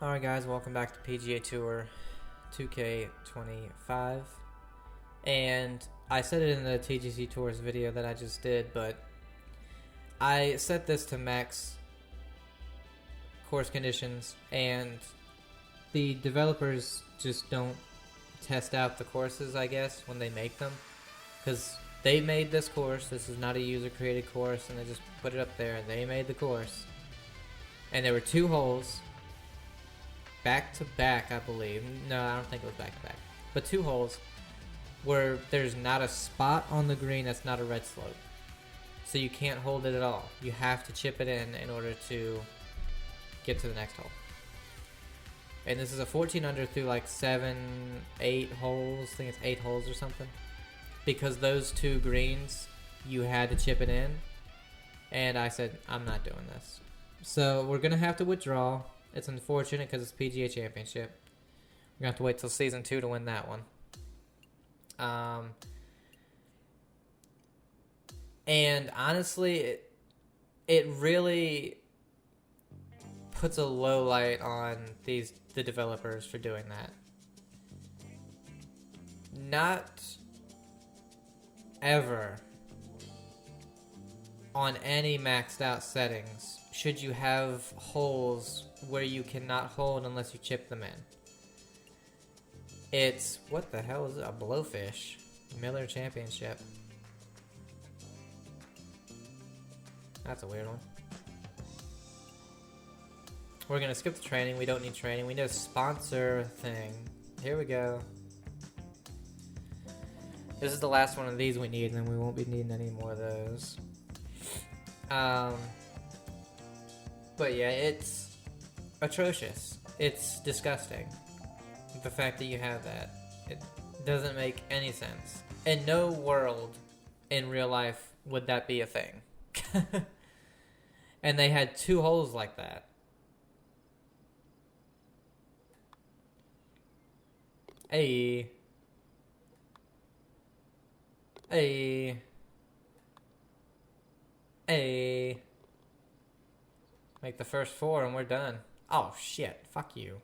Alright guys, welcome back to PGA Tour 2K25. And I said it in the TGC Tours video that I just did, but I set this to max course conditions, and the developers just don't test out the courses, I guess, when they make them. Because they made this course, this is not a user-created course, and they just put it up there, and they made the course. And there were two holes, back to back, I believe. No, I don't think it was back to back. But two holes where there's not a spot on the green that's not a red slope. So you can't hold it at all. You have to chip it in order to get to the next hole. And this is a 14 under through like 8 holes. I think it's 8 holes or something. Because those two greens, you had to chip it in. And I said, I'm not doing this. So we're going to have to withdraw. It's unfortunate because it's PGA Championship. We're going to have to wait till Season 2 to win that one. And honestly, it really puts a low light on the developers for doing that. Not ever on any maxed out settings should you have holes where you cannot hold unless you chip them in. It's, what the hell is it? A blowfish. Miller Championship. That's a weird one. We're gonna skip the training. We don't need training. We need a sponsor thing. Here we go. This is the last one of these we need, and then we won't be needing any more of those. But yeah, it's atrocious. It's disgusting. The fact that you have that. It doesn't make any sense. In no world in real life would that be a thing. And they had 2 holes like that. Hey. Hey. Hey. Make the first 4 and we're done. Oh shit, fuck you.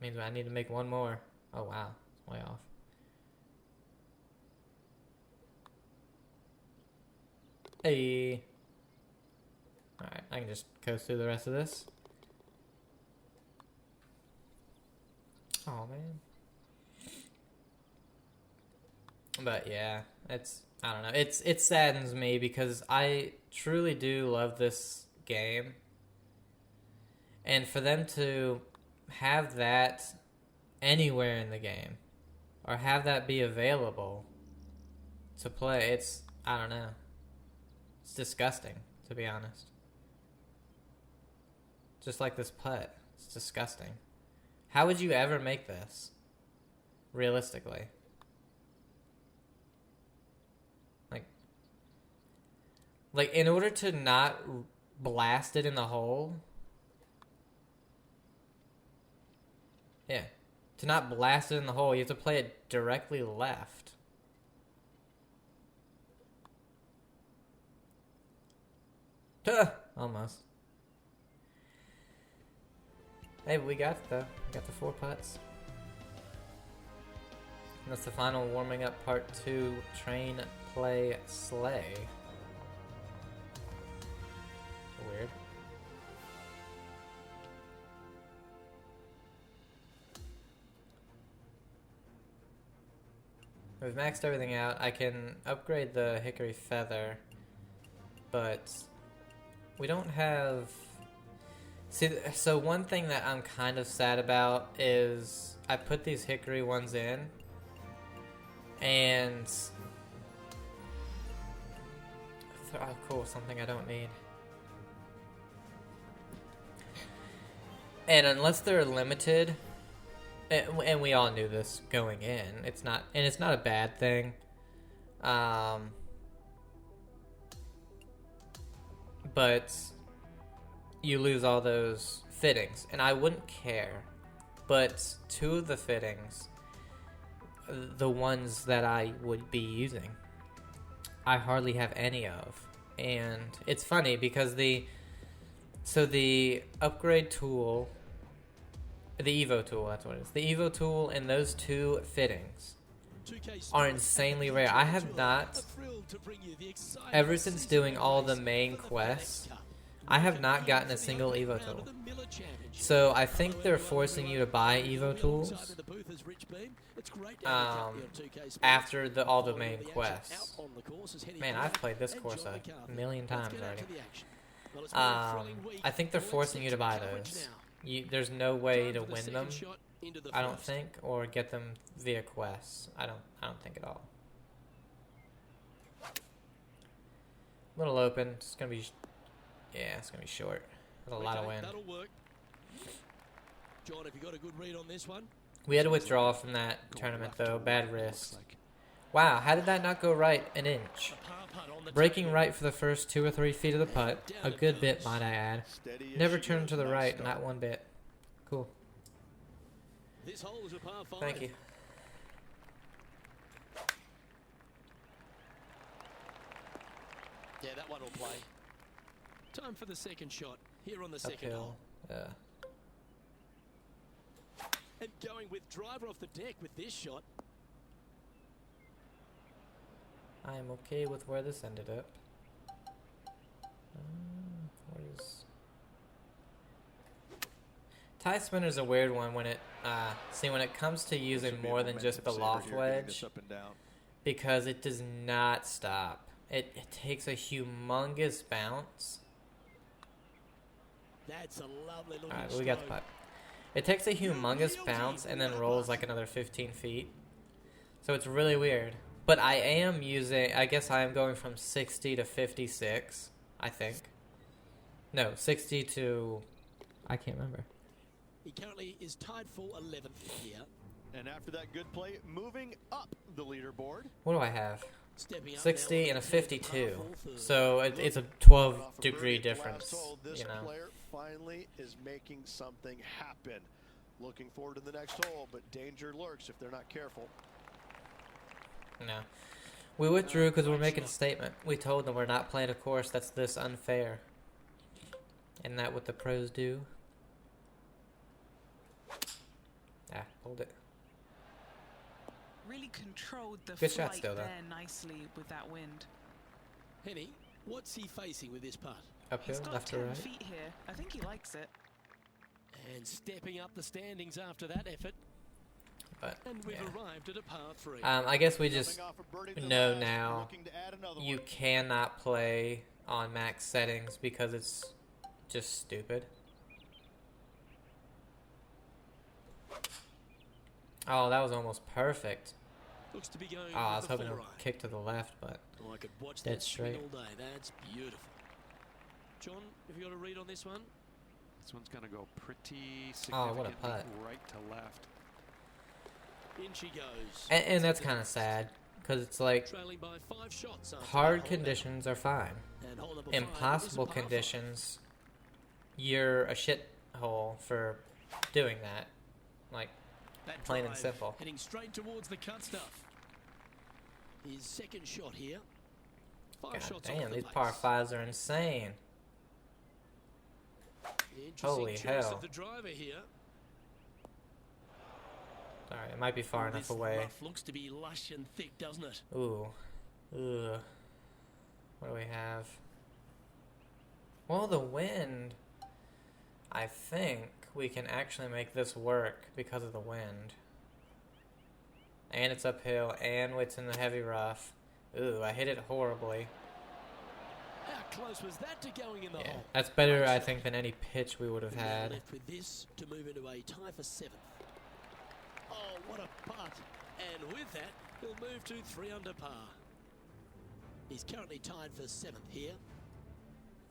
Means I need to make 1 more. Oh wow, it's way off. Hey. Alright, I can just coast through the rest of this. Oh man. But yeah, I don't know. It saddens me because I truly do love this game. And for them to have that anywhere in the game or have that be available to play, I don't know. It's disgusting, to be honest. Just like this putt. It's disgusting. How would you ever make this? Realistically. Like, in order to not blast it in the hole. Yeah. To not blast it in the hole, you have to play it directly left. Almost. Hey, but we got it though. We got the 4 putts. And that's the final warming up part 2. Train, play, slay. Weird. We've maxed everything out. I can upgrade the hickory feather, but we don't have... See, so one thing that I'm kind of sad about is I put these hickory ones in, and... Oh, cool, something I don't need. And unless they're limited, and we all knew this going in, it's not a bad thing. But you lose all those fittings, and I wouldn't care. But 2 of the fittings, the ones that I would be using, I hardly have any of. And it's funny because the upgrade tool, the Evo tool, that's what it is. The Evo tool and those two fittings are insanely rare. I have not, ever since doing all the main quests, I have not gotten a single Evo tool. So I think they're forcing you to buy Evo tools after all the main quests. Man, I've played this course a million times already. I think they're forcing you to buy those. There's no way to win them, I don't think, or get them via quests. I don't think at all. Little open. It's gonna be, yeah, it's gonna be short. There's a lot of wind. John, have you got a good read on this one? We had to withdraw from that tournament though. Bad wrist. Wow, how did that not go right an inch? Breaking right for the first 2 or 3 feet of the putt. A good bit, might I add. Never turned to the right, not one bit. Cool. Thank you. Yeah, that one will play. Time for the second shot here on the second hole. Yeah. And going with driver off the deck with this shot. I am okay with where this ended up. Tie spinner's a weird one when it when it comes to using more than just the loft wedge, because it does not stop. It takes a humongous bounce. That's a lovely looking Alright, we got the putt. It takes a humongous bounce and then rolls like another 15 feet. So it's really weird. But I am using, I guess I am going from 60 to 56, I think. No, 60 to, I can't remember. He currently is tied for 11th here. And after that good play, moving up the leaderboard. What do I have? 60 and a 52. So So it's a 12-degree difference, This you know. player finally is making something happen. Looking forward to the next hole, but danger lurks if they're not careful. No. We withdrew because we're making a statement. We told them we're not playing a course that's this unfair. Isn't that what the pros do? Ah, hold it. Really controlled the Good shot flight still, though. there nicely with that wind. Henny, what's he facing with this putt? Uphill, He's got left 10 or right? feet here. I think he likes it. And stepping up the standings after that effort. But, And we've yeah. arrived at a par 3. I guess we just Coming off a birdie to know last, now looking to add another you one. cannot play on max settings because it's just stupid. Oh, that was almost perfect. Looks to be going Oh, I with was the hoping to full right. kick to the left, but Oh, I could watch dead that swing straight. all day. That's beautiful. John, have you got a read on this one? This one's going to go pretty Oh, what a significantly putt. right to left. In she goes. and that's kind of sad because it's like Trailing by 5 shots after hard that hole conditions are fine. And hole number 5 is a Impossible par 5. conditions, you're a shithole for doing that. Like, That plain and drive simple. Heading straight towards the cut stuff. His second shot here. 5 God shots damn, off the these pace. par 5s are insane. Interesting Holy choice hell. of the driver here. Alright, it might be far enough This away. rough looks to be lush and thick, doesn't it? Ooh. Ugh. What do we have? Well, the wind. I think we can actually make this work because of the wind. And it's uphill, and it's in the heavy rough. Ooh, I hit it horribly. How close was that to going in the Yeah, hole? that's better, I think, than any pitch we would have Now had. left with this to move into a tie for 7th. Oh, what a putt. And with that, he'll move to 3 under par. He's currently tied for 7th here.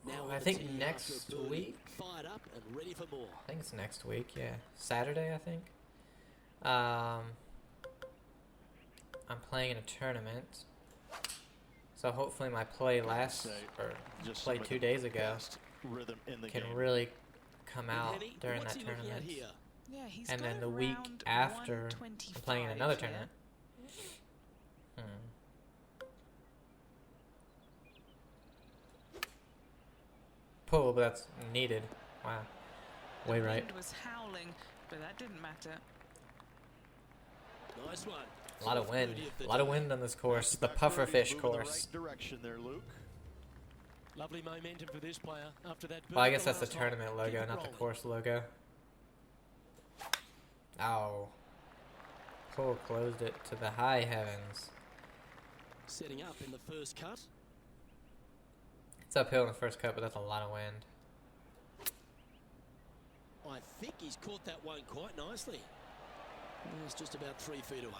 Now I on the think tee next after a birdie, week. Fired up and ready for more. I think it's next week, yeah. Saturday, I think. I'm playing in a tournament. So hopefully my play Just play some of 2 the days ago best rhythm in the can game. really come And out Henny, during what's that he looking at tournament. here? Yeah, he's And got then the week around after, I'm playing in 125 another here. tournament. Hmm. pull, but that's needed. Wow. Way The right. wind was howling, but that didn't matter. Nice one. A lot of Fourth wind. birdie of the A lot of day. wind on this course. The Back-to-back puffer birdies, fish moving in the course. right direction there, Luke. Lovely momentum for this player after that. Well, I birdie guess that's the last hole. tournament Keep logo, it not the rolling. course logo. Oh. Pull closed it to the high heavens. Setting up in the first cut. It's uphill in the first cut, but that's a lot of wind. I think he's caught that one quite nicely. It's just about 3 feet away.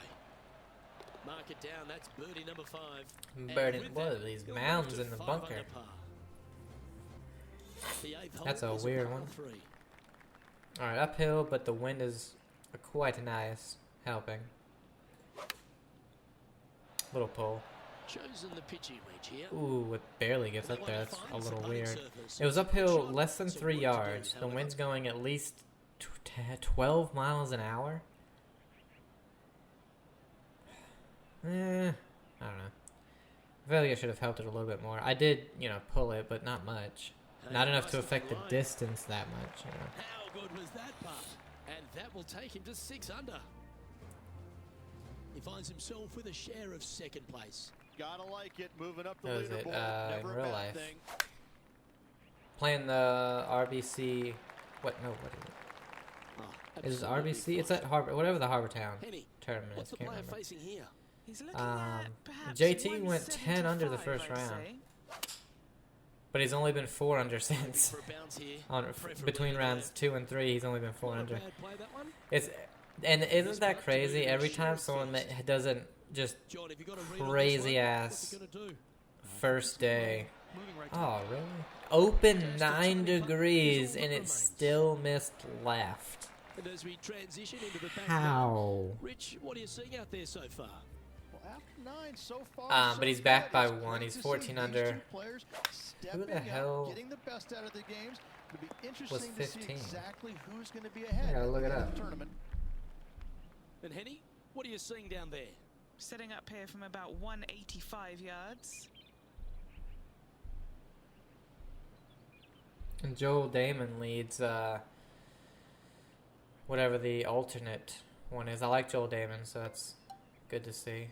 Mark it down. That's birdie number 5. And Burden, with what that, are these he'll move mounds to in the 5 bunker? under par. The eighth hole That's a is weird par one. 3. Alright, uphill, but the wind is quite nice. Helping. Little pull. Chosen the pitching range here. Ooh, it barely gets They up want there. to That's find a some little putting weird. surface. It was Good uphill shot, less than some 3 work to do, yards. The however. wind's going at least 12 miles an hour. I don't know. I feel like I should have helped it a little bit more. I did, pull it, but not much. Not enough to Nice affect the line. distance that much. How good was that putt? And that will take him to 6 under. He finds himself with a share of second place. Gotta like it, moving up the That was it, leaderboard. Never in a real bad life. thing. Playing the RBC. What? No, what is it? Oh, Is it absolutely RBC? It's fine. at Harbor, whatever the Harbor Town Henny, tournament what's is. the Can't player remember. facing here? He's looking Um, at perhaps JT went 10 under the 175, first I'd round. say. But he's only been 4 under since. For a bounce here. On preferably between there. rounds 2 and 3, he's only been 4 Not a under. bad play, that one. It's and isn't This that putt to crazy? move Every it time short someone first. that doesn't just John, have you got a read on this crazy one? ass What's he gonna do? first day. Moving right to Oh, really? Open Goes to 9 Tony Putt. degrees Here's all and that it remains. still missed left. And as we transition into the back How? nine, Rich, what are you seeing out there so far? Well, after 9 so far, But he's so back good. by It's 1. great He's to see 14 these under. two players stepping Who the up, hell getting the best out of the games. It'll be was interesting to see 15? exactly who's going to be ahead. gotta at look the it end of up. the tournament. And Henny, what are you seeing down there? Setting up here from about 185 yards. And Joel Damon leads whatever the alternate one is. I like Joel Damon, so that's good to see.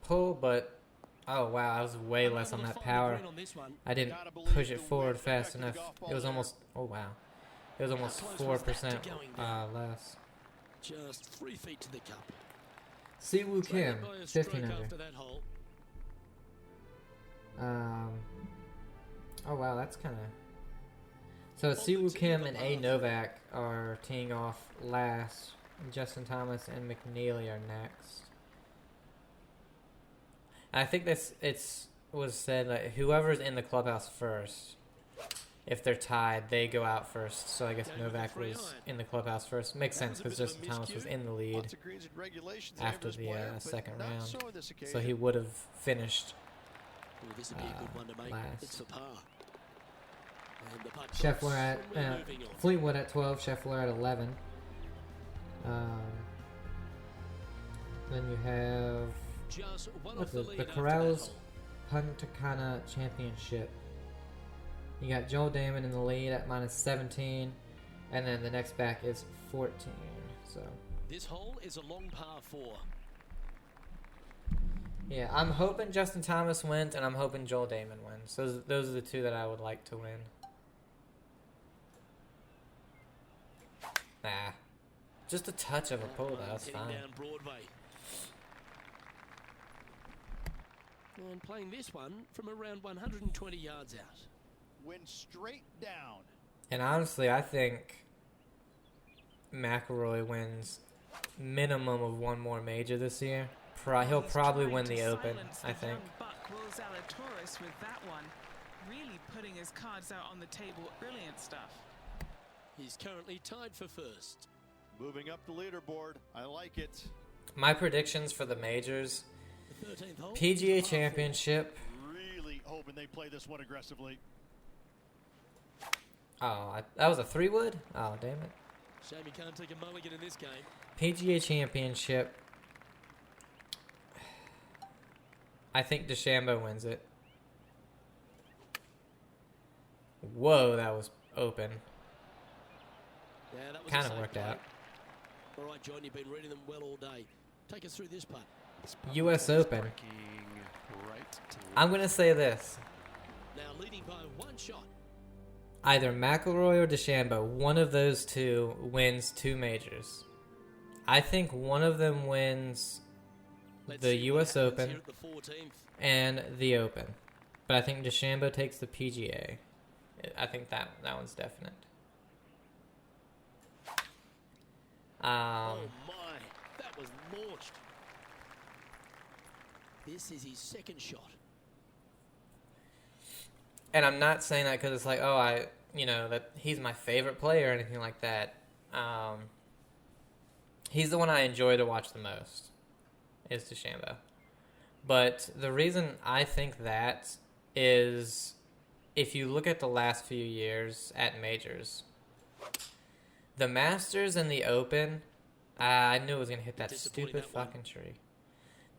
Pull, but oh wow, I was way less on that power. I didn't Gotta believe push it the forward wind fast affected the enough. golf ball It was there. almost wow, it was almost How close was that to 4% going down? less. Just 3 feet to the cup. Siwoo Kim, Trailed by a stroke 15 after under. that hole. Oh wow, that's kind of. So Siwoo Kim and A Novak are teeing off last. Justin Thomas and McNeely are next. I think it was said that whoever's in the clubhouse first, if they're tied, they go out first. So I guess Going with the Novak 3 was iron. in the clubhouse first. Makes That sense was a because bit of a Justin Thomas was miscue. in the lead Lots of greens and regulations after favors the player, but second not round. so on this So occasion. he would have finished. Well, this would be a good one to make. last. It's for par. And the putt Scheffler drops, at and we're moving on. Fleetwood at 12, Scheffler at 11. Then you have Just one what's off the this? lead The after that Corrals hole. Punta Cana Championship. You got Joel Damon in the lead at -17, and then the next back is 14. So This hole is a long par 4. yeah, I'm hoping Justin Thomas wins, and I'm hoping Joel Damon wins. Those are the two that I would like to win. Nah, just a touch of a pull though. That's Heading fine. down Broadway. And playing this one from around 120 yards out. Went straight down. And honestly, I think McIlroy wins minimum of one more major this year. He'll He's probably trying win to the Open, silence I the think. young buck Will Zalatoris with that one. Really putting his cards out on the table. Brilliant stuff. He's currently tied for first. Moving up the leaderboard. I like it. My predictions for the majors: The 13th hole. PGA par 4. Championship. Really hoping they play this one aggressively. Oh, that was a 3-wood? Oh, damn it. Shame he can't take a mulligan in this game. PGA Whoa, that was open. Yeah, that was Kind a of safe worked play. out. All right, John, you've been reading them well all day. Take us through this putt. This putt US is Open. parking right to left. I'm going to say this. Now leading by one shot. Either McIlroy or DeChambeau, one of those two wins 2 majors. I think one of them wins Let's the see what US happens Open here at the 14th. and the Open. But I think DeChambeau takes the PGA. I think that one's definite. Oh my, that was launched. This is his second shot. And I'm not saying that because it's like, oh, that he's my favorite player or anything like that. He's the one I enjoy to watch the most, is DeChambeau. But the reason I think that is, if you look at the last few years at majors, the Masters and the Open, I knew it was going to hit that Disappointing, stupid that one. fucking tree.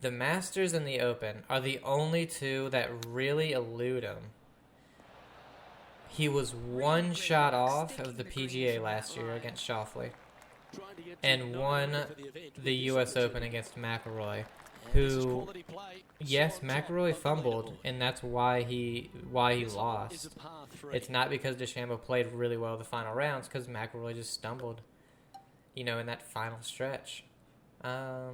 The Masters and the Open are the only two that really elude him. He was one shot off of the PGA last year against Schauffele Trying to get to and number won one for the event with the this US Open opportunity. against McIlroy, And this is who, quality play. yes, So on top McIlroy of the fumbled, leaderboard. and that's why he This one is lost. a par 3. It's not because DeChambeau played really well the final rounds, because McIlroy just stumbled, in that final stretch. I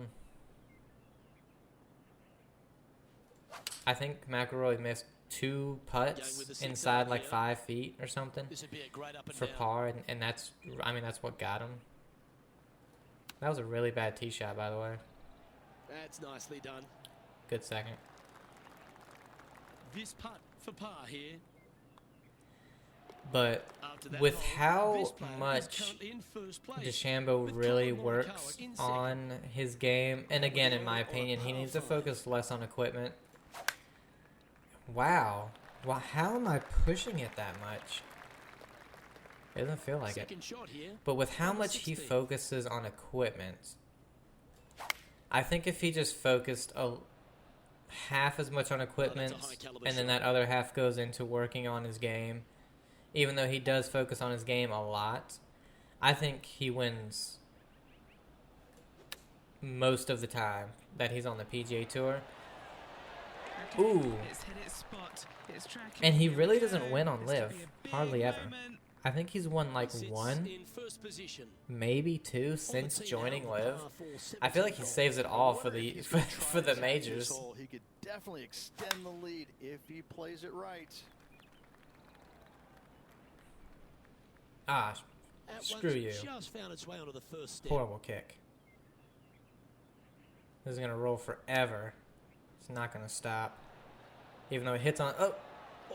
think McIlroy missed 2 putts inside like 5 feet or something This would be a great up and for down. par, and that's what got him. That was a really bad tee shot, by the way. That's nicely done. Good second. This putt for par here. But After that with hole, how this player is much currently in first place. DeChambeau with really Colin works Morikawa in second. on his game, and again, in my opinion, he needs to focus less on equipment. Wow. How am I pushing it that much? It doesn't feel like it. Second shot here. But with how On the much he 16th. focuses on equipment, I think if he just focused half as much on equipment, high caliber and then shot. that other half goes into working on his game, even though he does focus on his game a lot, I think he wins most of the time that he's on the PGA Tour. Okay, Ooh. It's hit its spot. It's tracking. And he Here we really go. doesn't win on This could live. be a big Hardly ever. moment. I think he's won like Sits 1, in first position. maybe 2 On the since tee now, joining par live. four, I feel like he 17th saves it I all wonder for if the he's gonna try for the this out in this majors. hole. He could definitely extend the lead if he plays it right. Ah, That Screw one's you. Just found its way onto the first step. horrible kick. This is gonna roll forever. It's not gonna stop. Even though it hits on. Oh,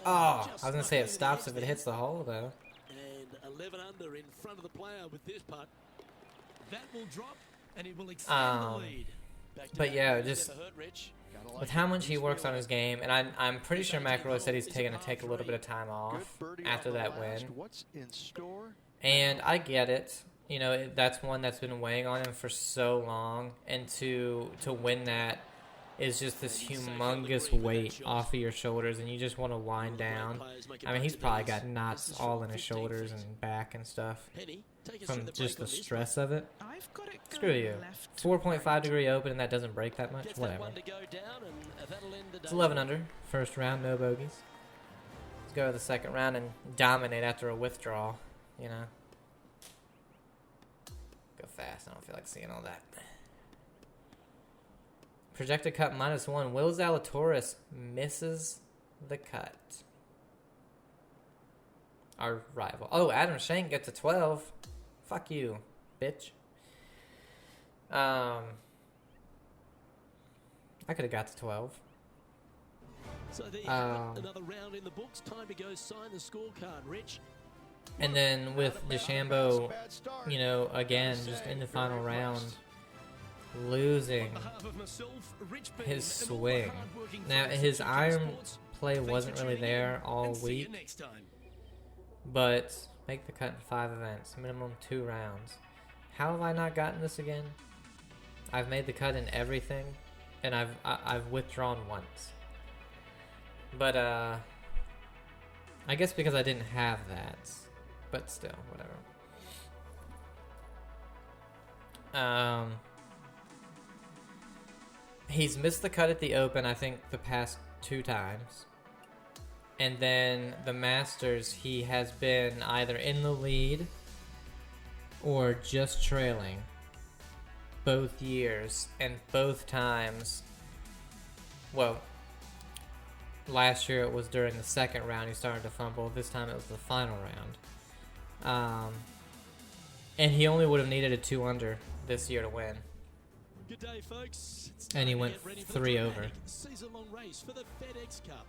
I was just gonna snuck say over it the stops edge if it there. hits the hole though. And 11 under in front of the player with this putt. That will drop, and it will extend the lead. Back to but back yeah, wins just never hurt, Rich. Gotta like with how it. much he He's works on feeling his game, and I'm pretty sure McIlroy said he's going to take a little bit of time Good off birdie after on the that last. win. What's in store? And I get it. That's one that's been weighing on him for so long, and to win that is just this humongous weight off of your shoulders, and you just want to wind down. I mean, he's probably got knots all in his shoulders and back and stuff Penny, take us from through the just break the on this stress of it. I've got it Screw going you. left to 4.5 right. degree open, and that doesn't break that much. Gets that Whatever. one to go down, and that'll end the day. It's 11 under. First round, no bogeys. Let's go to the second round and dominate after a withdrawal. Go fast. I don't feel like seeing all that. Projected cut -1. Will Zalatoris misses the cut. Our rival. Oh, Adam Schenk gets a 12. Fuck you, bitch. I could have got to 12. So there you have Um, it. Another round in the books. Time to go sign the scorecard, Rich. And then with DeChambeau, Bad start. again, just in the final round, losing On behalf of myself, Rich Bean, his and all the swing. hard-working Now, folks his at PGA iron Sports, play thanks for wasn't really tuning in, there all and see you week, next time. but make the cut in 5 events, minimum 2 rounds. How have I not gotten this again? I've made the cut in everything, and I've withdrawn once. But I guess because I didn't have that, but still, whatever. He's missed the cut at the Open, I think, the past 2 times. And then the Masters, he has been either in the lead or just trailing both years. And both times, well, last year it was during the second round he started to fumble. This time it was the final round. And he only would have needed a 2 under this year to win. Good day, folks. It's And he time to went get ready for 3 the over. dramatic season-long race for the FedEx Cup.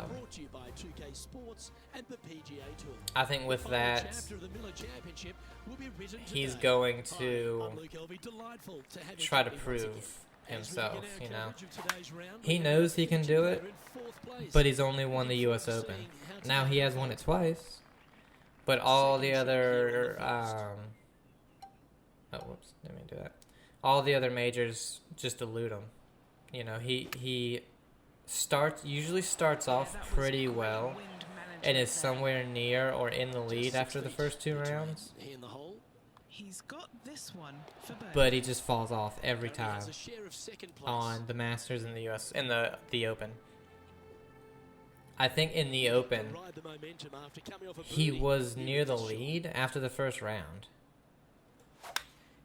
Brought to you by 2K Sports and the PGA Tour. I think with The final that, chapter of the Miller Championship will be written he's today. going Hi, to I'm Luke Elvey. Delightful to have you try to company once again. prove As we himself, begin our you know. coverage of today's round, He we knows have he can the do PGA it, in 4th place. but he's only won the Looking US forward to Open. seeing how Now he today has won it unfolds. twice, but all the Second trip other, here on the first. oh, whoops, didn't mean to do that. All the other majors just elude him. You know, he usually starts Yeah, off that was pretty great well wind and management is there. somewhere near or in the lead Just after 6 the feet first 2 between rounds, he and the hole. He's got this one for birdie. but he just falls off every Currently time has a share of second place. on the Masters in the US in the Open. I think in the Open Can ride the momentum after coming off a he birdie. was He near the gets a shot. lead after the first round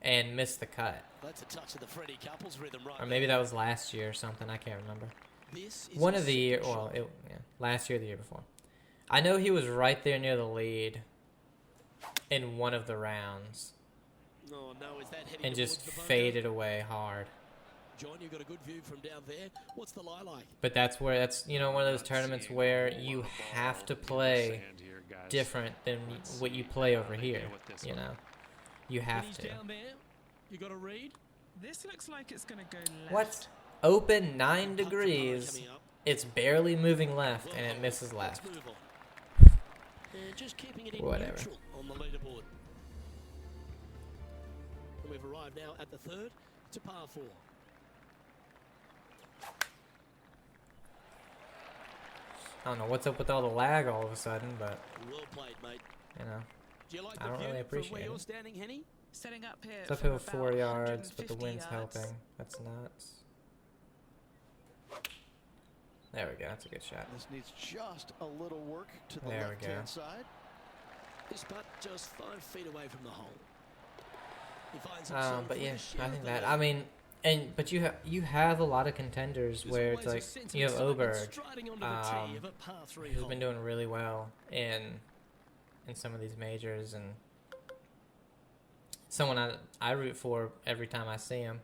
and missed the cut. That's a touch of the Freddie Couples rhythm right Or maybe there. that was last year or something. I can't remember. This is One his of the year, second well, shot. last year or the year before. I know he was right there near the lead in one of the rounds Oh, no, is that heading and just towards the bunker? faded away hard. John, you got a good view from down there. What's the lie like? But that's one of those tournaments Seeing where a whole you lot of have ball to in the play sand here, guys. different than Let's what you see play how over they here. deal with this You one. know, you When have he's to. down there, you got to read. This looks like it's going to go left. What? Open 9 Putt from high degrees. coming up. It's barely moving left Well and it done. misses Let's left. move on. And just keeping it in Whatever. neutral on the leaderboard. And we've arrived now at the third. It's a par 4. I don't know what's up with all the lag all of a sudden, but Well played, mate. you know, Do you like I the don't view really from appreciate where it. you're standing, Henny? Setting up here. it's from uphill about 4 yards, but the 150 wind's yards. helping. That's nuts. There we go. That's a good shot. This needs just a little work to the There we go. left-hand side. This putt just 5 feet away from the hole. He finds himself But with yeah, a share I of think the that. lead. I mean, but you have a lot of contenders There's where it's always a like sense you of have excitement Oberg, striding onto the tee of a par 3 who's hole. been doing really well in some of these majors, and someone I root for every time I see him.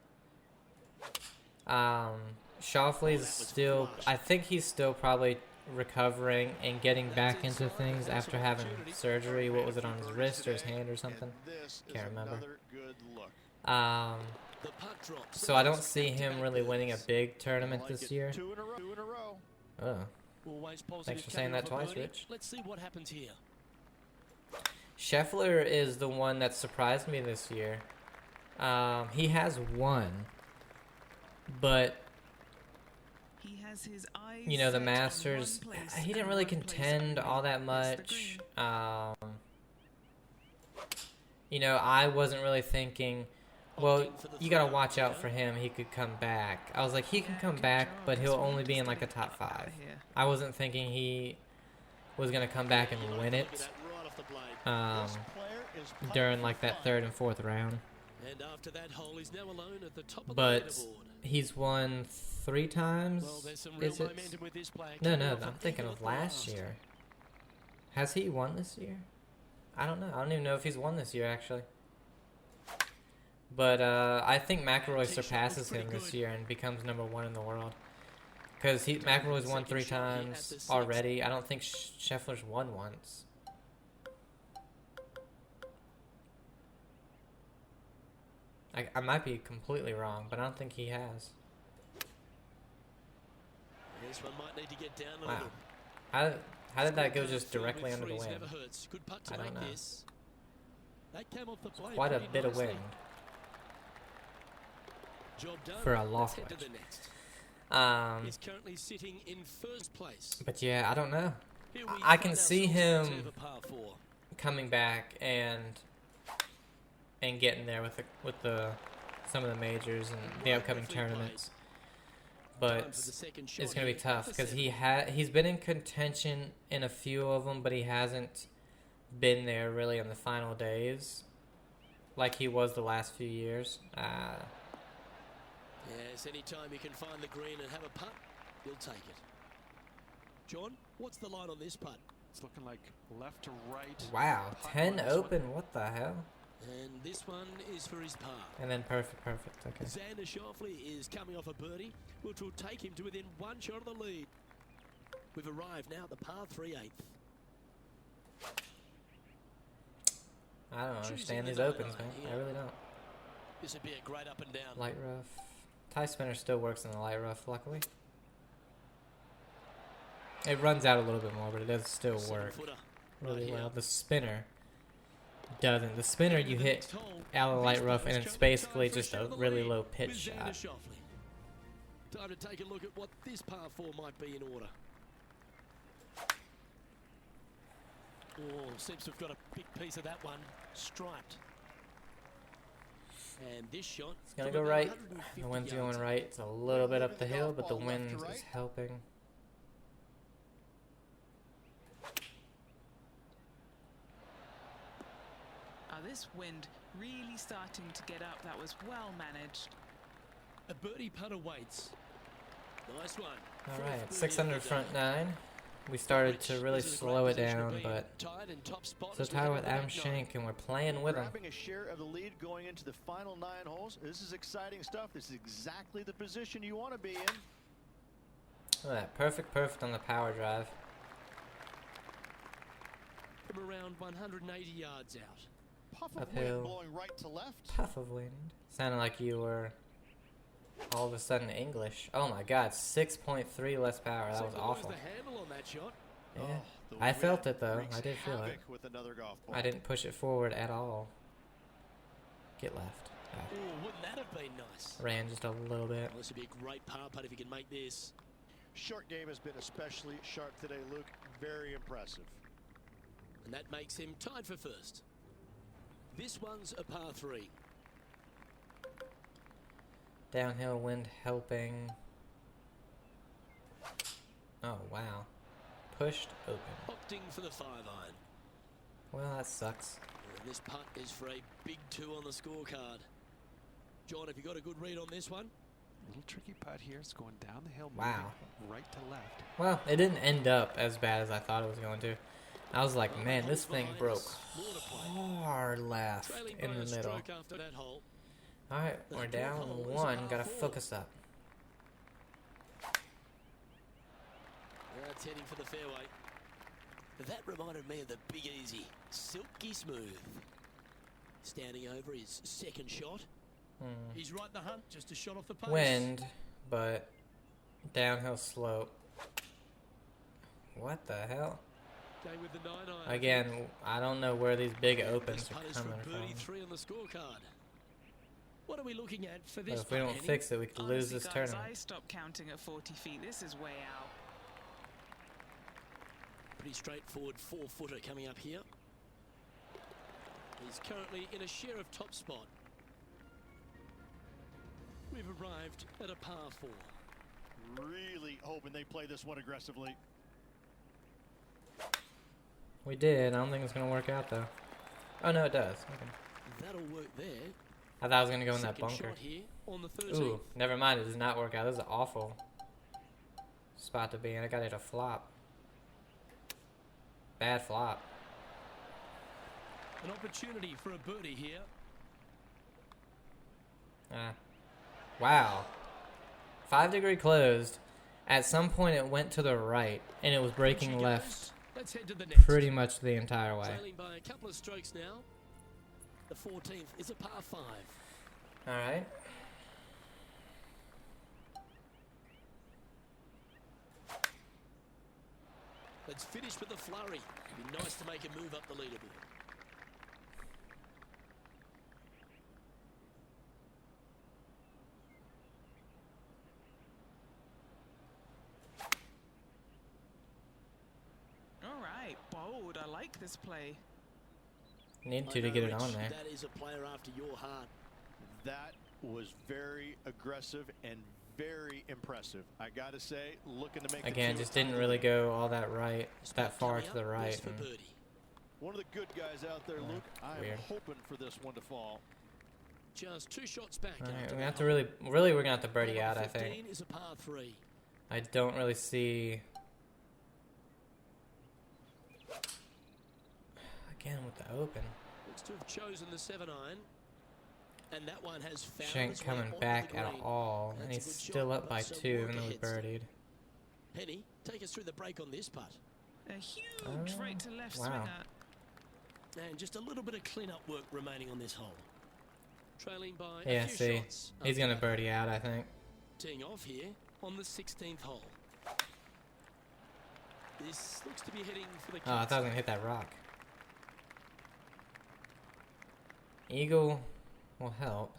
Schauffele's was still, flush. I think he's still probably recovering and getting back into things after having surgery. What was it, on his wrist or his hand or something? And this Can't is remember. another good look. The putt drops. So I don't see him really winning a big I tournament like this it. year. 2 in a row. 2 in a row. Oh. Always positive Thanks for saying coming that off a twice, birdie. Rich. Let's see what happens here. Scheffler is the one that surprised me this year. He has won, but He has his eyes you know, the set on one Masters, place he didn't and really one place contend only. all that It's the much. green. You know, I wasn't really thinking, well, you gotta watch out for him. He could come back. I was like, he can Yeah, come good back, job. but he'll This only wind be is in like a getting top up out 5. of here. I wasn't thinking he was gonna come back and win Look it at that right off the blade. This player is putting during for like that fun. 3rd and 4th round. And after that hole, he's now alone at the top of But the leaderboard. he's won 3 times. Well, there's some real Is it? momentum with this player. No, coming no, off I'm an thinking eagle of at the last year. Has he won this year? I don't know. I don't even know if he's won this year, actually. But I think McIlroy surpasses him this year and becomes #1 in the world. Because McIlroy's won 3 times already. I don't think Scheffler's won once. I might be completely wrong, but I don't think he has. This one might need to get down a Wow. little. How did that go just directly under the Threes wind? never hurts. Good putt to I don't make know. this. That came off the blade Quite a pretty bit of nicely. wind Job done. for a Let's loft head to wedge. the next. He's currently sitting in first place. But yeah, I don't know. Here we I can find see ourselves him into the par 4. coming back and getting there with the some of the majors and the upcoming tournaments. But Time for the second shot it's going to be here tough for because 7. he's been in contention in a few of them, but he hasn't been there really on the final days like he was the last few years. Yes, anytime you can find the green and have a putt, you'll take it. John, what's the line on this putt? It's looking like left to right. Wow, Putt 10 on this open, one. what the hell? And this one is for his par. And then perfect, okay. Xander Schauffele is coming off a birdie, which will take him to within one shot of the lead. We've arrived now at the par 3/8. I don't Choosing understand the these nine opens, iron man. here. I really don't. This would be a great up and down. Light rough. Tie spinner still works in the light rough, luckily. It runs out a little bit more, but it does still work 7-footer really right well. here. The spinner doesn't. The spinner you The hit next hole, out of the this light rough, putt and is it's currently basically tied for just a shot of the really lead low pitch with shot. Xander Schauffele. Time to take a look at what this par 4 might be in order. Oh, seems to have got a big piece of that one striped. And this shot, It's gonna from go about right. 150 The wind's yards. going right. It's a little bit up the Moving the hill, golf but the ball left to wind right. is helping. This wind really starting to get up. That was well managed. A birdie putt awaits. Nice one. All Fourth right, birdie 6 of under the front day. 9. We started to Rich really is in a great slow it position to down, be but tied in top spot so as we tied head with into the Adam back nine. Schenk, and we're playing with him. Grabbing a share of the lead going into the final 9 holes. This is exciting stuff. This is exactly the position you want to be in. Look at that, perfect on the power drive. From around 180 yards out. Puff of Uphill. wind blowing right to left. Puff of wind. Sounded like you were all of a sudden English. Oh my God, 6.3 less power. That Seemed was to lose awful. the handle on that shot. Yeah, The I felt wind it though. wreaks I did feel it. havoc with another golf ball. I didn't push it forward at all. Get left. Ah, Oh, wouldn't that have been nice? ran just a little bit. Well, this would be a great par putt if he can make this. Short game has been especially sharp today, Luke. Very impressive. And that makes him tied for first. This one's a par 3. Downhill wind helping. Oh wow. Pushed open. Opting for the 5-iron. Well, that sucks. And this putt is for a big 2 on the scorecard. John, have you got a good read on this one? Little tricky putt here. It's going down the hill. Wow. Moving right to left. Well, it didn't end up as bad as I thought it was going to. I was like, man, this thing broke hard left Trailing in by the a middle. stroke after that hole. Alright, we're down 1. Gotta focus up. That's heading for the fairway. That reminded me of the Big Easy. Silky smooth. Standing over his second shot. He's right in the hunt, just a shot off the pace. Wind, but downhill slope. What the hell? Going with the 9-iron. Again, I don't know where these big This opens putt are is for coming birdie from. 3 on the scorecard. What are we looking at for But this if we putt, don't Henny? fix it, we could lose Honestly, this guys, tournament. I stopped counting at 40 feet. This is way out. Pretty straightforward 4-footer coming up here. He's currently in a share of top spot. We've arrived at a par 4. Really hoping they play this one aggressively. We did. I don't think it's gonna work out though. Oh no, it does. Okay. That'll work there. I thought I was gonna go in that Second bunker. shot here on the 13th. Ooh, never mind. It does not work out. This is an awful spot to be in. I got it a flop. Bad flop. An opportunity for a birdie here. Wow. 5-degree closed. At some point it went to the right and it was breaking She goes. left Let's head to the next. pretty much the entire way. Trailing by a couple of strokes now. The 14th is a par 5. Alright. Let's finish with a flurry. It'd be nice to make a move up the leaderboard. Oh, bold. I like this play. Need I to know, get it Rich, on there. That is a player after your heart. That was very aggressive and very impressive. I gotta say, looking to make Again, the just didn't really go all that right, that far to the right. For And birdie. One of the good guys out there, Luke. I'm weird. hoping for this one to fall. Just 2 shots back. all right, after we're gonna that have to hole. really we're gonna have to Hole birdie number out. I 15 think. is a par 3. I don't really see. Again with the open. Looks to have chosen the 7-iron. And that one has found Shank its way coming onto back the at green. all, and That's he's a good still shot, up by but some 2, work even though we ahead. birdied. Penny, take us through the break on this putt. A huge Oh, right to left wow. swinger. And just a little bit of clean-up work remaining on this hole. Trailing by Yeah, a few see, shots. he's after gonna that. birdie out. I think. Teeing off here on the 16th hole. This looks to be heading for the Oh, I thought I was gonna hit that rock. Eagle will help.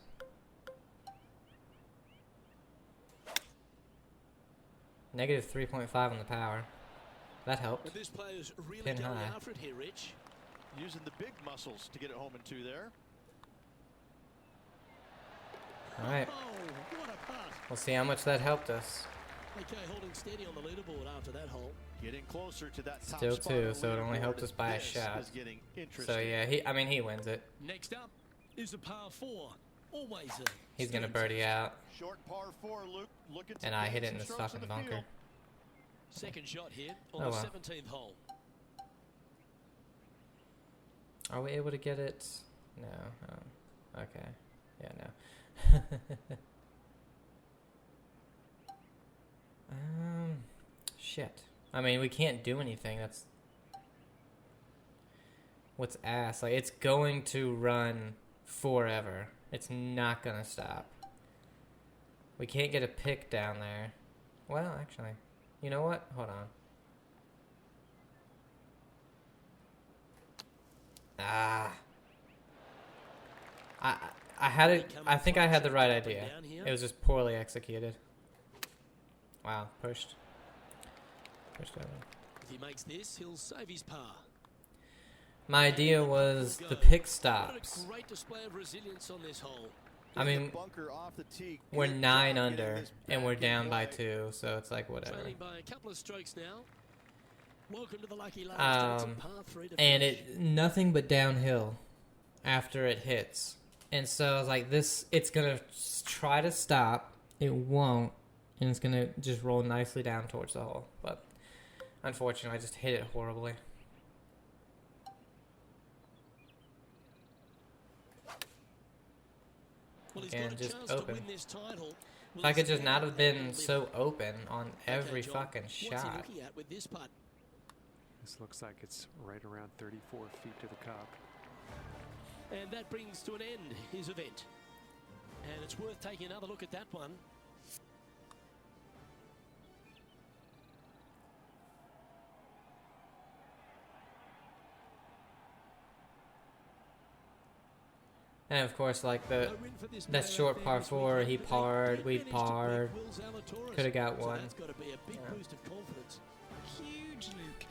Negative 3.5 on the power. That helped. But this player's really Pin going high. after it here, Rich. Using the big muscles to get it home in 2 there. All right, Oh, what a putt. we'll see how much that helped us. Okay, holding steady on the leaderboard after that hole. Getting closer to that top Still spot 2, on the so it only leaderboard, helped us by a this shot. is getting interesting. So yeah, he wins it. Next up is a par 4. Always a He's gonna strength birdie test. out, Short par 4, Luke. Looking to and I gain hit it some in this strokes fucking the bunker. field. Second shot here on Oh, the well. 17th hole. Are we able to get it? No. Oh, okay. Yeah, no. Shit. I mean, we can't do anything. That's what's ass. Like, it's going to run forever. It's not gonna stop. We can't get a pick down there. Well, actually, you know what? Hold on. Ah. I had it. I think I had the right idea. It was just poorly executed. Wow, pushed over. If he makes this, he'll save his par. My idea was the pick stops. What a great display of resilience on this hole. I mean, Bunker off the tee. we're Good 9 job under, getting this and we're back in down by play. 2, so it's like whatever. Trailing by a couple of strokes now. Welcome to the lucky last. It's a par 3 to And finish. it nothing but downhill after it hits, and so I was like, this. It's gonna try to stop. It won't, and it's gonna just roll nicely down towards the hole. But unfortunately, I just hit it horribly. Well, he's and got a just chance open. to win this title. If I could just not have been so open on every fucking What's he shot. looking at with this putt? This looks like it's right around 34 feet to the cup. And that brings to an end his event. And it's worth taking another look at that one. And of course, like the No win for this that player short out par there this 4, weekend, he but they parred, did we manage to parred. beat Will Zalatoris. Coulda got So one. that's got to be a big Yeah. boost of confidence. Huge, Luke.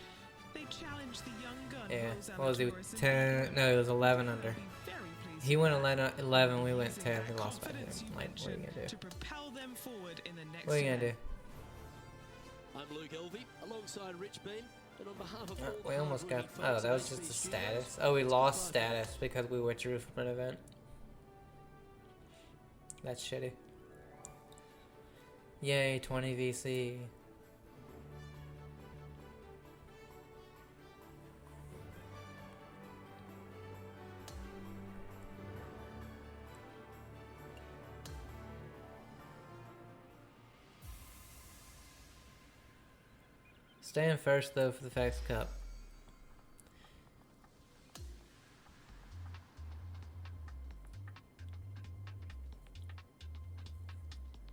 They challenged the young gun. Yeah. Will What was he? Zalatoris and 10? beat him. No, it was 11 They'll under. be very pleased He with went that. 11. We went Using 10. that We lost by 10. confidence you Like, what are you mentioned gonna to do? propel them forward in the next What are you gonna year. do? I'm Luke Elvey, alongside Rich Bean, and on behalf of all the We almost got. hard-working Oh, folks that at was HB just a Studios, status. Oh, we it's lost goodbye. status because we withdrew from an event. That's shitty. Yay, 20 VC. Staying first though for the FedEx Cup.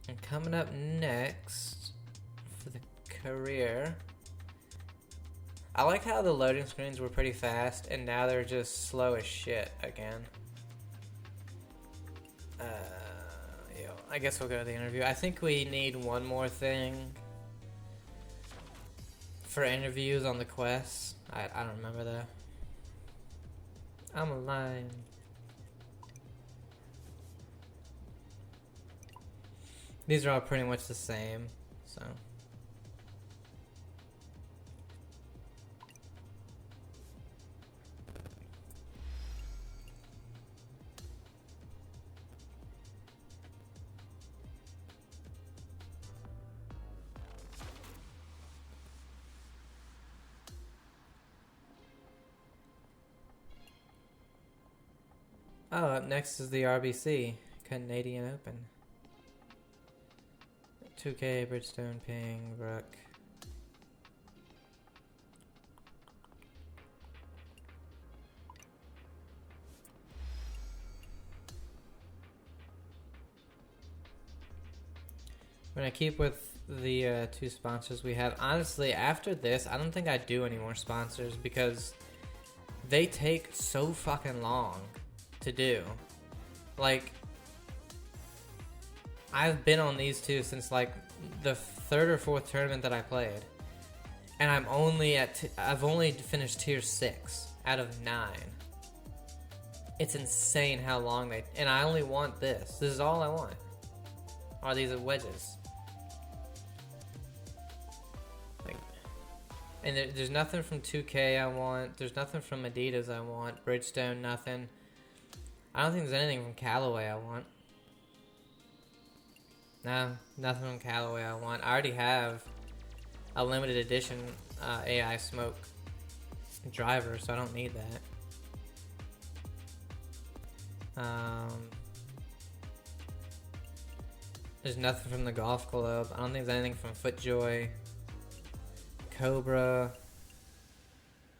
And coming up next for the career, I like how the loading screens were pretty fast and now they're just slow as shit again. I guess we'll go to the interview. I think we need one more thing for interviews on the quests. I don't remember that. I'm a lion. These are all pretty much the same, so. Oh, up next is the RBC, Canadian Open. 2K, Bridgestone, Ping, Rook. We're gonna keep with the 2 sponsors we have. Honestly, after this, I don't think I do any more sponsors because they take so fucking long to do. Like, I've been on these 2 since like the 3rd or 4th tournament that I played, and I'm only at I've only finished tier 6 out of 9. It's insane how long they, and I only want this. This is all I want. Are these wedges? Like, and there's nothing from 2K I want. There's nothing from Adidas I want. Bridgestone, nothing. I don't think there's anything from Callaway I want. No, nothing from Callaway I want. I already have a limited edition AI Smoke driver, so I don't need that. There's nothing from the Golf Club. I don't think there's anything from FootJoy. Cobra.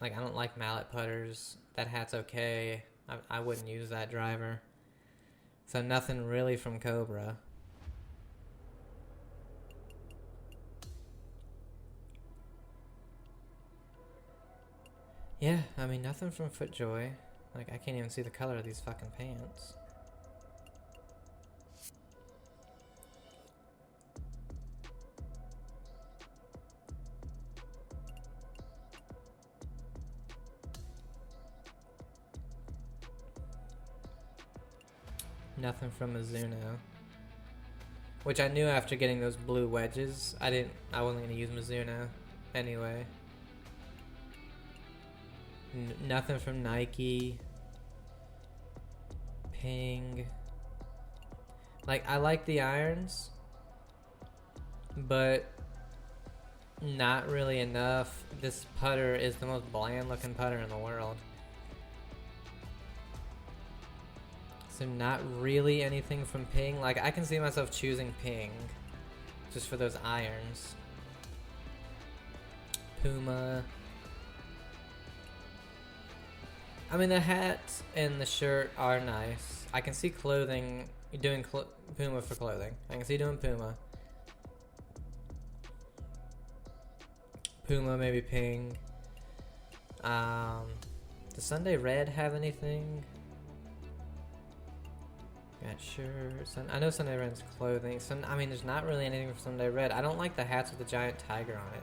Like, I don't like mallet putters. That hat's okay. I wouldn't use that driver. So nothing really from Cobra. Yeah, I mean, nothing from FootJoy. Like, I can't even see the color of these fucking pants. Nothing from Mizuno. Which I knew after getting those blue wedges, I wasn't gonna use Mizuno anyway. Nothing from Nike. Ping. Like, I like the irons, but not really enough. This putter is the most bland looking putter in the world. So not really anything from Ping. Like, I can see myself choosing Ping just for those irons. Puma. I mean, the hat and the shirt are nice. I can see clothing, doing Puma for clothing. I can see doing Puma. Puma, maybe Ping. Does Sunday Red have anything? Got shirts. I know Sunday Red's clothing. I mean, there's not really anything for Sunday Red. I don't like the hats with the giant tiger on it.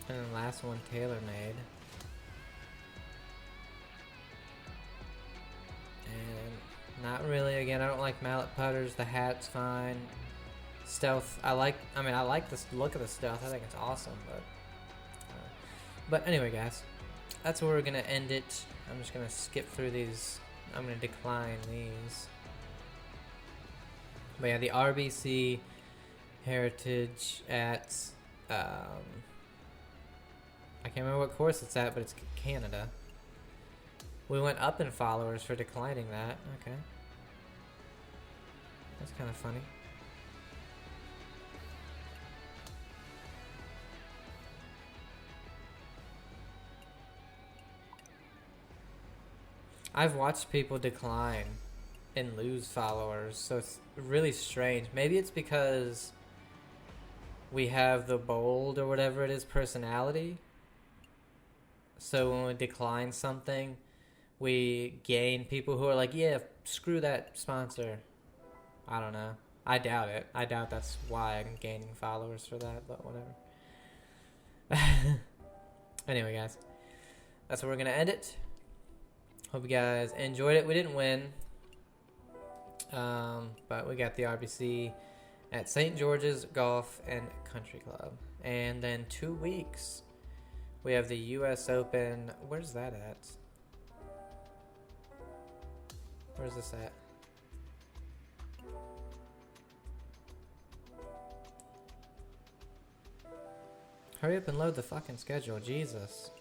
And then last one, TaylorMade. And not really. Again, I don't like mallet putters. The hat's fine. Stealth, I like the look of the stealth. I think it's awesome, but anyway, guys, that's where we're gonna end it. I'm just gonna skip through these. I'm gonna decline these. But yeah, the RBC Heritage at I can't remember what course it's at, but it's Canada. We went up in followers for declining that. Okay. That's kind of funny. I've watched people decline and lose followers, so it's really strange. Maybe it's because we have the bold or whatever it is personality. So when we decline something, we gain people who are like, yeah, screw that sponsor. I don't know. I doubt it. I doubt that's why I'm gaining followers for that, but whatever. Anyway, guys, that's where we're going to end it. Hope you guys enjoyed it. We didn't win, but we got the RBC at St. George's Golf and Country Club. And then 2 weeks, we have the U.S. Open. Where's that at? Where's this at? Hurry up and load the fucking schedule, Jesus.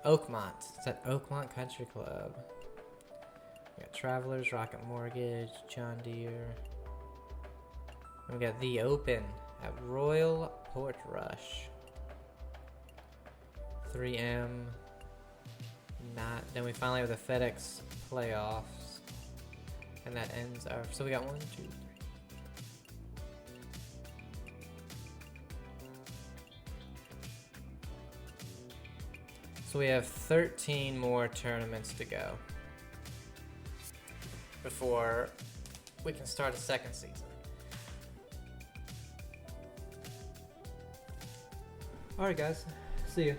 Oakmont. It's at Oakmont Country Club. We got Travelers, Rocket Mortgage, John Deere. And we got the Open at Royal Portrush. 3M. Not. Then we finally have the FedEx playoffs. And that ends our. So we got 1, 2, 3. So we have 13 more tournaments to go before we can start a second season. Alright guys, see ya.